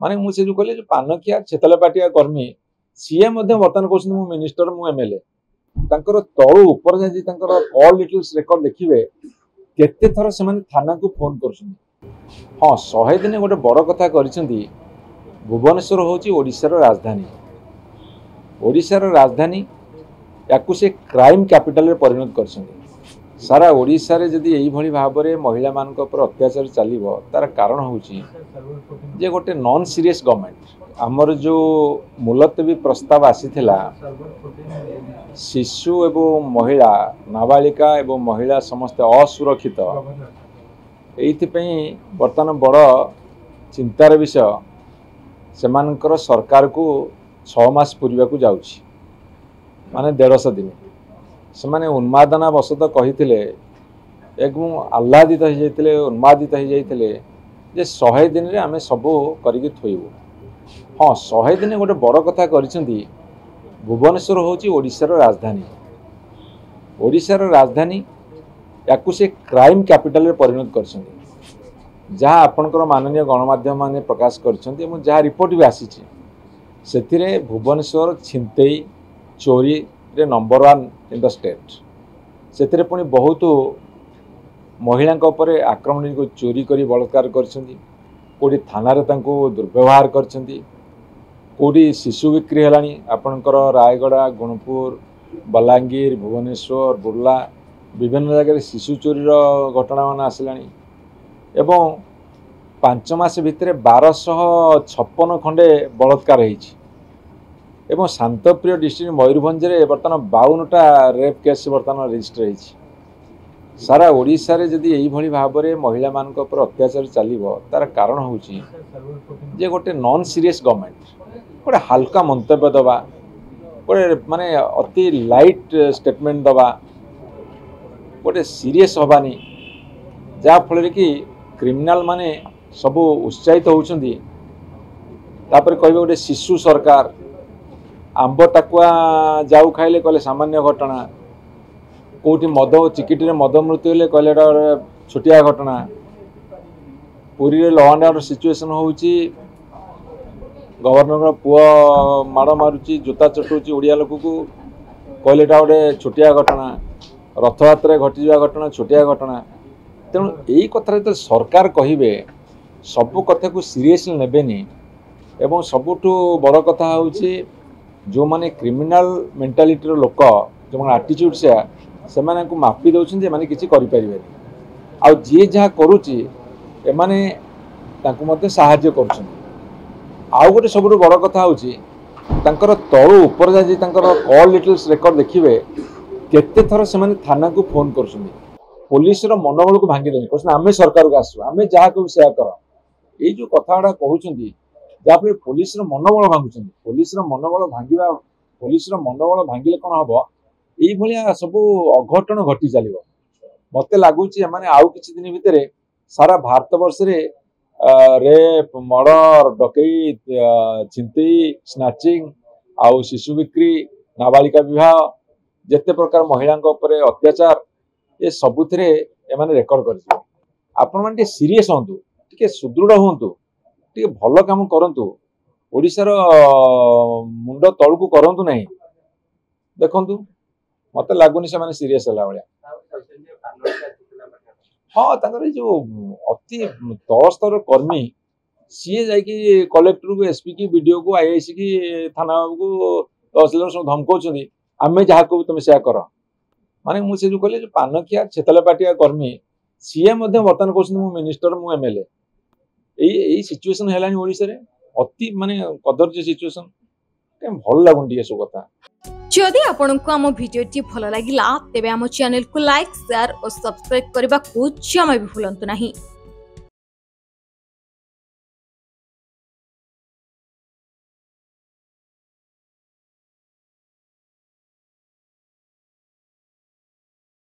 माने मु से जो कहले जो पानखिया छेतलपाटिया कर्मी सीए मध्ये वर्तमान कहउछन मु मिनिस्टर मु एमएलए तांकर तळु ऊपर जाई तांकर ऑल डिटेल्स रेकॉर्ड देखिबे केते थर से माने थाना को फोन करछन। हां 100 दिन गोटे बड़ कथा करिसेंती। भुवनेश्वर होची ओडिशार राजधानी। ओडिशार राजधानी याकु से क्राइम कैपिटल रे परिणत करछन। सारा ओडिशा रे जदी एई भली भाबरे महिला मानक ऊपर अत्याचार चलिबो तार कारण होची जे गोटे नॉन सीरियस गवर्नमेंट हमर जो मुलतवी प्रस्ताव आसीथिला शिशु एवं महिला नाबालिका एवं महिला समस्त असुरक्षित एइथिपई वर्तमान बड़ चिंतार विषय सेमानकर सरकार को 6 मास पूर्वा को जाउछि माने 150 दिन से माने उन्मादना वशत कही आह्लादित हो जाते उन्मादित हो जाते जे 100 दिन रे आमे सब करिके थोइबो। हाँ 100 दिन गोटे बड़ कथा करिसेंती। भुवनेश्वर होची ओडिशार राजधानी। ओडिशार राजधानी याकु से क्राइम कैपिटल रे परिणत करछन। जहाँ आपनकर माननीय गणमाध्यम माने प्रकाश करछन्ती एवं जहाँ रिपोर्ट भी आसीछि सेथिरे भुवनेश्वर छिनतेई चोरी रे नंबर 1 इन द स्टेट। सेथिरे पुनी बहुत महिला उपरे आक्रमण को चोरी करी बलात्कार करछन्ती। कोडी थाना रे तांको दुर्व्यवहार करछन्ती। कोडी शिशु बिक्री हलानी आपनकर रायगड़ा गुणपुर बलांगीर भुवनेश्वर बुर्ला विभिन्न जगह शिशु चोरी घटना मान आसलानी एवं 5 मास भितर 1256 खंडे बलात्कार होईछि एवं शांतप्रिय डिस्ट्रिक्ट मयूरभंज रे बर्तमान 52टा रेप केस बर्तमान रजिस्टर होईछि। सारा ओडिशा रे जदी एई भली भाबरे महिला मानक ऊपर अत्याचार चलिबो तार कारण होउछि जे गोटे नॉन सीरियस गवर्नमेंट गोटे हल्का मंतव्य दबा गोटे माने अति लाइट स्टेटमेंट दबा गोटे सीरियस हबानी जा फल कि क्रिमिनल माने सब उत्साहित होउछन्ती। तापर कहबे गोटे शिशु सरकार आंब टाकुआ जाऊ खाइले कहले सामान्य घटना कोटी मद चिकिटी रे मद मृत्यु हेले कहले छोटिया घटना। पुरी रे लॉ एंड ऑर्डर सिचुएशन होउची गवर्नर पुआ माड़ मारुची जोता चटुची ओडिया लोक को कहले गोटे छोटिया घटना। रथयात्रा घटी जा घटना छोटिया घटना। तेणु यही कथा तो सरकार कहिबे सब कथा को सीरियसली नेबेनी एवं सबुठु बड़ कथा होउची जो माने क्रिमिनल मेंटालिटी रो लोक जो माने एटीट्यूड से माने को मापी दउछन जे माने किछि करि परिबे आ जे जहा करूची ए माने तांको मध्ये सहाय्य करूछन। आ गोटे सबुठु बड़ कथा होउची तांकर तळु ऊपर जाई तांकर कॉल डिटेल्स रेकॉर्ड देखिबे केते थर से माने थाना को फोन करछन। पुलिस रो मनोबल को भांगी देनी कहछन आमे सरकार को आसु आमे जहा को सेया कर ए जो कथाडा कहउछन्ती जाफले पुलिस रो मनोबल भांगुछन्ती। पुलिस रो मनोबल भांगिबा पुलिस रो मनोबल भांगिले कोन हबो एई भलिया सब अघटन घटी चलिबो। मते लागुची माने आउ किछि दिन भितरे सारा भारत वर्ष रे रेप मर्डर डकैत छिनतई स्नैचिंग आउ शिशु बिक्री नाबालिका विवाह जेते प्रकार महिला ऊपर अत्याचार ये सबुथिरे एमाने रेकॉर्ड कर आपण माने सीरियस होंतु टिके सुदृढ़ होंतु टिके भल काम करंतु ओडिसा रो मुंड तळकु करंतु नाही। देखंतु मते लागुनी से माने सीरियस होला भलिया। हाँ तांकर जो अति तल स्तर कर्मी सी जाकि कलेक्टर को एसपी की वीडियो को आईआईसी की थाना को तहसीलदार सब धमकाउछन्ती आमे जहा को तुम सेया कर माने मु से जो कहले जो पानखिया छेतलपाटिया कर्मी सीए मध्ये वर्तमान कहउछन्ती मु मिनिस्टर मु एमएलए एई सिचुएशन हेलानी ओडिसा रे अति माने कदर्य सिचुएशन के भल लागुन दिए सब कथा। जदि आपंक आम भिडी भल लगा तेब आम चैनल को लाइक शेयर और सब्सक्राइब करने को जमा भी भूलु नहीं।